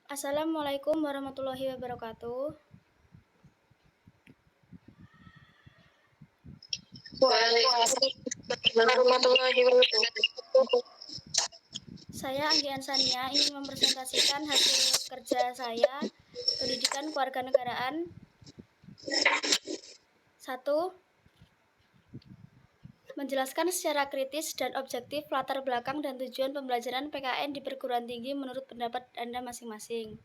Assalamualaikum warahmatullahi wabarakatuh. Waalaikumsalam warahmatullahi wabarakatuh. Saya Anggi Ansania ingin mempresentasikan hasil kerja saya Pendidikan Kewarganegaraan 1. Menjelaskan secara kritis dan objektif latar belakang dan tujuan pembelajaran PKN di perguruan tinggi menurut pendapat Anda masing-masing.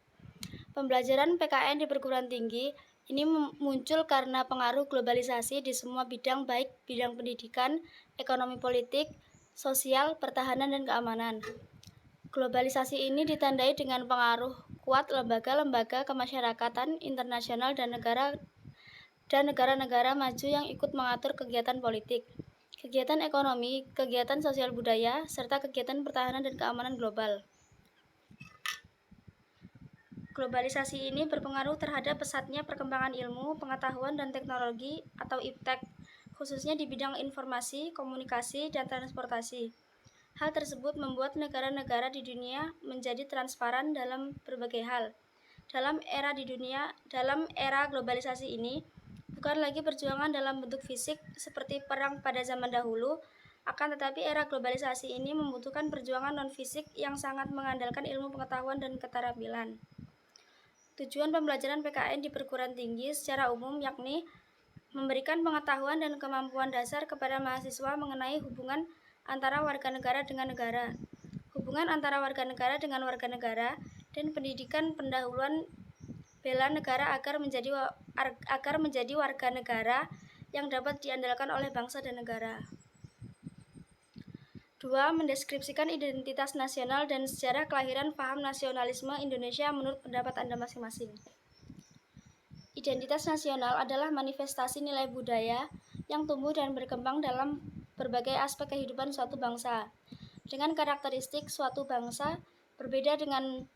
Pembelajaran PKN di perguruan tinggi ini muncul karena pengaruh globalisasi di semua bidang, baik bidang pendidikan, ekonomi politik, sosial, pertahanan, dan keamanan. Globalisasi ini ditandai dengan pengaruh kuat lembaga-lembaga kemasyarakatan internasional dan negara-negara maju yang ikut mengatur kegiatan politik, kegiatan ekonomi, kegiatan sosial budaya, serta kegiatan pertahanan dan keamanan global. Globalisasi ini berpengaruh terhadap pesatnya perkembangan ilmu, pengetahuan, dan teknologi atau IPTEK, khususnya di bidang informasi, komunikasi, dan transportasi. Hal tersebut membuat negara-negara di dunia menjadi transparan dalam berbagai hal. Dalam era globalisasi ini, bukan lagi perjuangan dalam bentuk fisik seperti perang pada zaman dahulu, akan tetapi era globalisasi ini membutuhkan perjuangan non-fisik yang sangat mengandalkan ilmu pengetahuan dan keterampilan. Tujuan pembelajaran PKN di perguruan tinggi secara umum yakni memberikan pengetahuan dan kemampuan dasar kepada mahasiswa mengenai hubungan antara warga negara dengan negara, hubungan antara warga negara dengan warga negara, dan pendidikan pendahuluan bela negara agar menjadi warga negara yang dapat diandalkan oleh bangsa dan negara. 2. Mendeskripsikan identitas nasional dan sejarah kelahiran paham nasionalisme Indonesia menurut pendapat Anda masing-masing. Identitas nasional adalah manifestasi nilai budaya yang tumbuh dan berkembang dalam berbagai aspek kehidupan suatu bangsa. Dengan karakteristik suatu bangsa berbeda dengan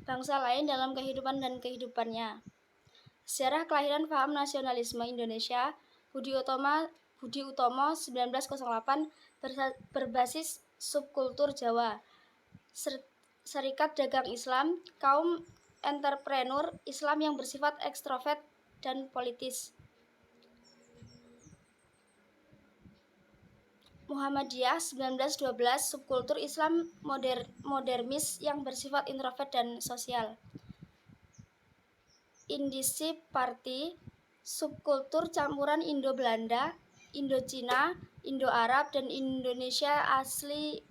bangsa lain dalam kehidupan dan kehidupannya. Sejarah kelahiran paham nasionalisme Indonesia, Budi Utomo 1908 berbasis subkultur Jawa, Serikat Dagang Islam, kaum entrepreneur Islam yang bersifat ekstrovert dan politis. Muhammadiyah 1912 subkultur Islam modernis yang bersifat introvert dan sosial. Indisip Party subkultur campuran Indo-Belanda, Indo-Cina, Indo-Arab, dan Indonesia asli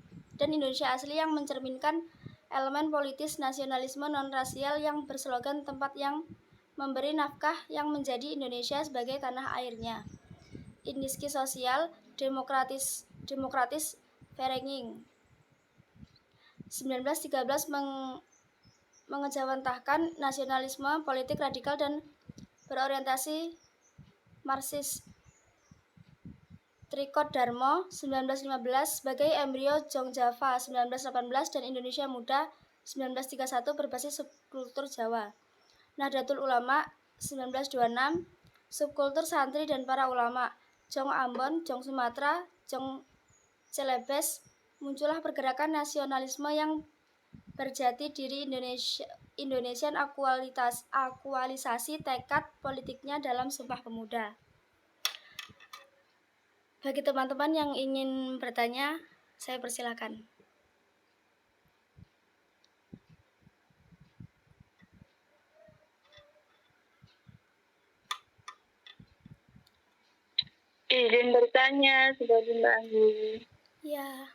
yang mencerminkan elemen politis nasionalisme non-rasial yang berslogan tempat yang memberi nafkah yang menjadi Indonesia sebagai tanah airnya. Indiski Sosial Demokratis Verenging 1913 mengejawantahkan nasionalisme politik radikal dan berorientasi Marxis. Trikot Darmo 1915 sebagai embrio Jong Java 1918 dan Indonesia Muda 1931 berbasis subkultur Jawa. Nahdlatul Ulama 1926 subkultur santri dan para ulama. Jong Ambon, Jong Sumatera, Jong Celebes, muncullah pergerakan nasionalisme yang berjati diri Indonesian akualisasi tekad politiknya dalam Sumpah Pemuda. Bagi teman-teman yang ingin bertanya, saya persilakan. Izin bertanya, sudah Mbak Anggi. Ya.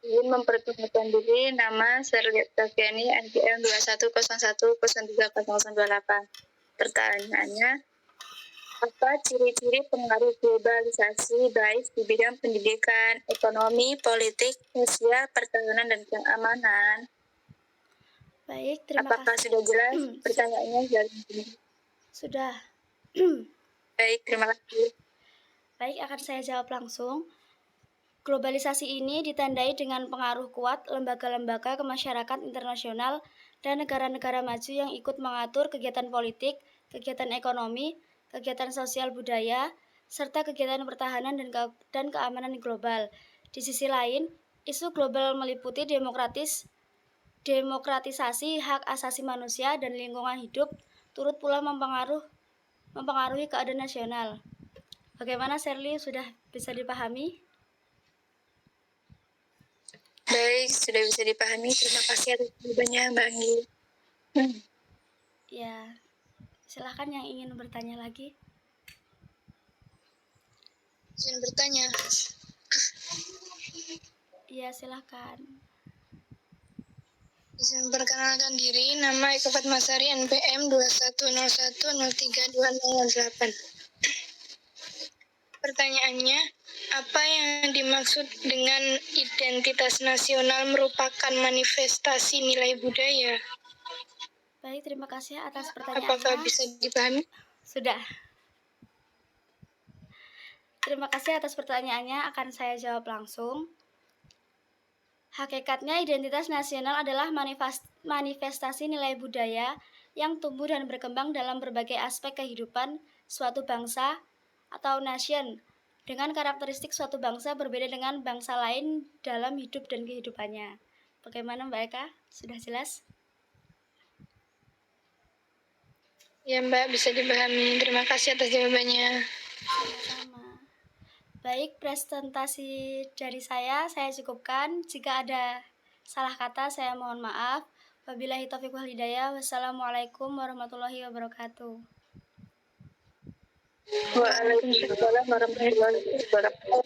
Izin memperkenalkan diri, nama Serget Tafiani, NPM 2101030028. Pertanyaannya, apa ciri-ciri pengaruh globalisasi baik di bidang pendidikan, ekonomi, politik, sosial, pertahanan, dan keamanan? Baik, terima Apakah kasih. Sudah jelas pertanyaannya? Sudah. Baik, terima kasih. Baik, akan saya jawab langsung. Globalisasi ini ditandai dengan pengaruh kuat lembaga-lembaga kemasyarakatan internasional dan negara-negara maju yang ikut mengatur kegiatan politik, kegiatan ekonomi, kegiatan sosial budaya, serta kegiatan pertahanan dan keamanan global. Di sisi lain, Isu global meliputi demokratisasi hak asasi manusia dan lingkungan hidup, turut pula mempengaruhi keadaan nasional. Bagaimana, Sherly? Sudah bisa dipahami? Baik, sudah bisa dipahami. Terima kasih atas jawabannya, Mbak Anggi. Ya, silahkan yang ingin bertanya lagi. Izin bertanya. Iya, silahkan. Izin memperkenalkan diri, nama Eko Fatmasari, NPM 2101032008. Pertanyaannya, apa yang dimaksud dengan identitas nasional merupakan manifestasi nilai budaya? Baik, terima kasih atas Apakah pertanyaannya. bisa dipahami? Sudah. Terima kasih atas pertanyaannya, akan saya jawab langsung. Hakikatnya identitas nasional adalah manifestasi nilai budaya yang tumbuh dan berkembang dalam berbagai aspek kehidupan suatu bangsa atau nation, dengan karakteristik suatu bangsa berbeda dengan bangsa lain dalam hidup dan kehidupannya. Bagaimana Mbak Eka? Sudah jelas? Ya Mbak, bisa dipahami. Terima kasih atas jawabannya. Sama-sama. Baik, presentasi dari saya cukupkan. Jika ada salah kata, saya mohon maaf. Wabillahi taufiq wal hidayah. Wassalamualaikum warahmatullahi wabarakatuh. Waalaikumsalam warahmatullahi wabarakatuh.